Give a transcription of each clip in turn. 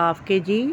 ½ kg،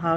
½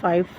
5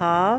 ½